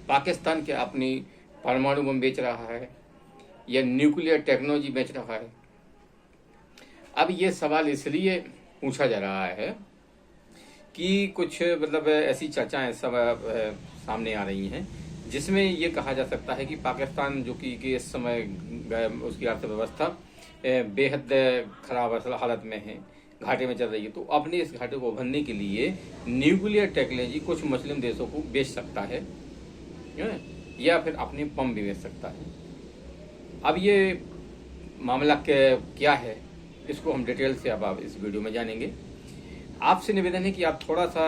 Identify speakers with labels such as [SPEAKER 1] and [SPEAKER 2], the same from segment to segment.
[SPEAKER 1] पाकिस्तान क्या अपनी परमाणु बम बेच रहा है या न्यूक्लियर टेक्नोलॉजी बेच रहा है? अब ये सवाल इसलिए पूछा जा रहा है कि कुछ मतलब ऐसी चर्चाएं सब सामने आ रही हैं जिसमें ये कहा जा सकता है कि पाकिस्तान जो कि इस समय उसकी अर्थव्यवस्था बेहद खराब हालत में है, घाटे में चल रही है, तो अपने इस घाटे को उभरने के लिए न्यूक्लियर टेक्नोलॉजी कुछ मुस्लिम देशों को बेच सकता है या फिर अपने बम भी बेच सकता है। अब ये मामला क्या है, इसको हम डिटेल से अब आप इस वीडियो में जानेंगे। आपसे निवेदन है कि आप थोड़ा सा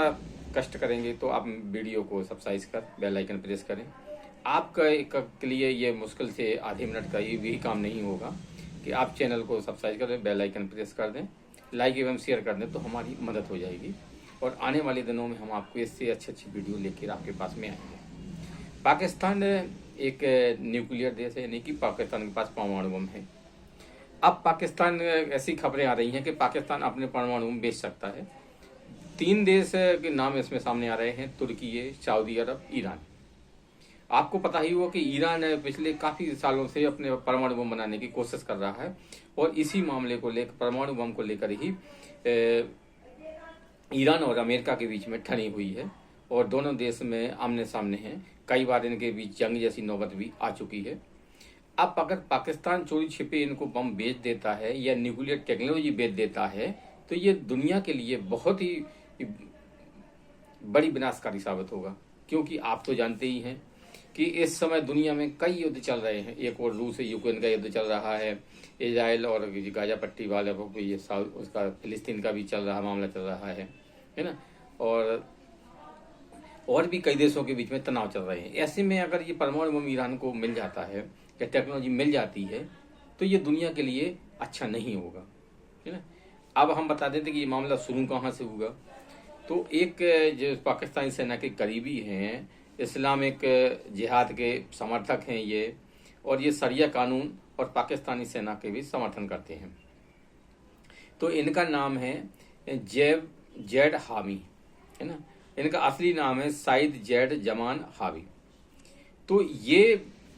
[SPEAKER 1] कष्ट करेंगे तो आप वीडियो को सब्सक्राइब कर बेल आइकन प्रेस करें। आपका के लिए ये मुश्किल से आधे मिनट का ये भी काम नहीं होगा कि आप चैनल को सब्सक्राइब करें, बेल आइकन प्रेस कर दें, लाइक एवं शेयर कर दें, तो हमारी मदद हो जाएगी और आने वाले दिनों में हम आपको इससे अच्छी वीडियो लेकर आपके पास में आएंगे। पाकिस्तान एक न्यूक्लियर देश है, यानी कि पाकिस्तान के पास परमाणु बम है। अब पाकिस्तान ऐसी खबरें आ रही हैं कि पाकिस्तान अपने परमाणु बम बेच सकता है। 3 देश के नाम इसमें सामने आ रहे हैं, तुर्की, सऊदी अरब, ईरान। आपको पता ही होगा कि ईरान पिछले काफी सालों से अपने परमाणु बम बनाने की कोशिश कर रहा है और इसी मामले को लेकर, परमाणु बम को लेकर ही ईरान और अमेरिका के बीच में ठनी हुई है और दोनों देश में आमने सामने हैं। कई बार इनके बीच जंग जैसी नौबत भी आ चुकी है। अब अगर पाकिस्तान चोरी छिपे इनको बम बेच देता है या न्यूक्लियर टेक्नोलॉजी बेच देता है तो ये दुनिया के लिए बहुत ही बड़ी विनाशकारी साबित होगा, क्योंकि आप तो जानते ही हैं कि इस समय दुनिया में कई युद्ध चल रहे हैं। एक और रूस यूक्रेन का युद्ध चल रहा है, इजराइल और गाजा पट्टी वाले ये उसका फिलिस्तीन का भी चल रहा मामला चल रहा है ना, और भी कई देशों के बीच में तनाव चल रहे हैं। ऐसे में अगर ये परमाणु बम ईरान को मिल जाता है या टेक्नोलॉजी मिल जाती है तो ये दुनिया के लिए अच्छा नहीं होगा, है ना। अब हम बता देते कि ये मामला शुरू कहाँ से हुआ। तो एक जो पाकिस्तानी सेना के करीबी हैं, इस्लामिक जिहाद के समर्थक हैं ये, और ये शरिया कानून और पाकिस्तानी सेना के भी समर्थन करते हैं। तो इनका नाम है जैद हामी, है ना। इनका असली नाम है साइद जैद जमान हावी। तो ये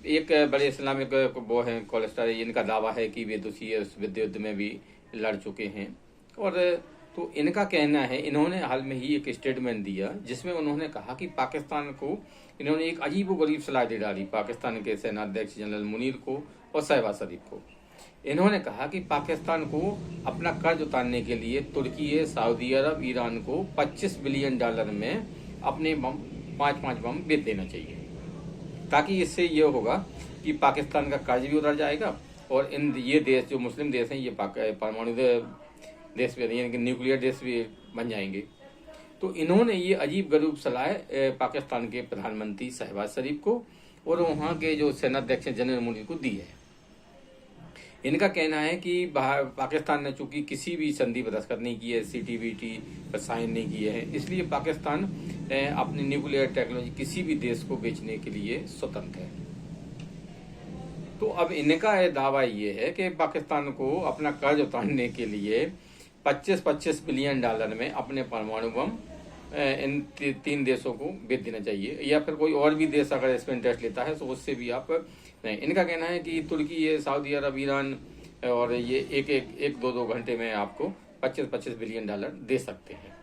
[SPEAKER 1] एक बड़े इस्लामिक वो हैं कोलेस्टर। इनका दावा है कि वे दूसरी विश्व युद्ध में भी लड़ चुके हैं। और तो इनका कहना है, इन्होंने हाल में ही एक स्टेटमेंट दिया जिसमें उन्होंने कहा कि पाकिस्तान को इन्होंने एक अजीबोगरीब सलाह दे डाली पाकिस्तान के सेनाध्यक्ष जनरल मुनीर को और शहबाज शरीफ को। इन्होंने कहा कि पाकिस्तान को अपना कर्ज उतारने के लिए तुर्की, सऊदी अरब, ईरान को $25 बिलियन में अपने बम 5 बम बेच देना चाहिए, ताकि इससे ये होगा कि पाकिस्तान का कर्ज भी उतर जाएगा और ये देश जो मुस्लिम देश हैं ये परमाणु देश भी, यानी कि न्यूक्लियर देश भी बन जाएंगे। तो इन्होंने ये अजीब गरीब सलाह पाकिस्तान के प्रधानमंत्री शहबाज शरीफ को और वहाँ के जो सेनाध्यक्ष जनरल मुनीर को दी है। इनका कहना है कि पाकिस्तान ने चूंकि किसी भी संधि पर दस्तखत नहीं की है, CTBT पर साइन नहीं किए हैं, इसलिए पाकिस्तान अपनी न्यूक्लियर टेक्नोलॉजी किसी भी देश को बेचने के लिए स्वतंत्र है। तो अब इनका दावा ये है कि पाकिस्तान को अपना कर्ज उतारने के लिए $25 बिलियन में अपने परमाणु बम इन 3 देशों को बेच देना चाहिए, या फिर कोई और भी देश अगर इसमें इंटरेस्ट लेता है तो उससे भी आप नहीं। इनका कहना है कि तुर्की, सऊदी अरब, ईरान और ये एक 2 घंटे में आपको $25 बिलियन दे सकते हैं।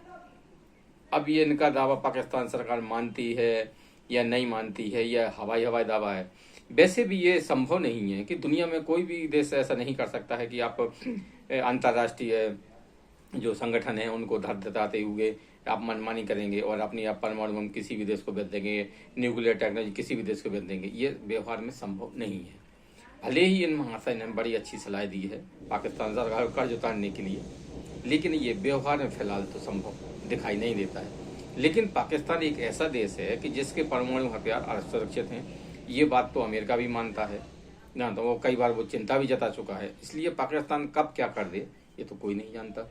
[SPEAKER 1] अब ये इनका दावा पाकिस्तान सरकार मानती है या नहीं मानती है, या हवाई दावा है। वैसे भी ये संभव नहीं है कि दुनिया में कोई भी देश ऐसा नहीं कर सकता है कि आप अंतर्राष्ट्रीय जो संगठन है उनको धमकाते हुए आप मनमानी करेंगे और अपनी आप परमाणु बम किसी भी देश को बेच देंगे, न्यूक्लियर टेक्नोलॉजी किसी भी देश को बेच देंगे। ये व्यवहार में संभव नहीं है। भले ही इन महाशय ने बड़ी अच्छी सलाह दी है पाकिस्तान सरकार को कर्ज उतारने के लिए, लेकिन ये व्यवहार में फिलहाल तो संभव दिखाई नहीं देता है। लेकिन पाकिस्तान एक ऐसा देश है कि जिसके परमाणु हथियार सुरक्षित हैं, ये बात तो अमेरिका भी मानता है ना, तो वो कई बार वो चिंता भी जता चुका है। इसलिए पाकिस्तान कब क्या कर दे ये तो कोई नहीं जानता।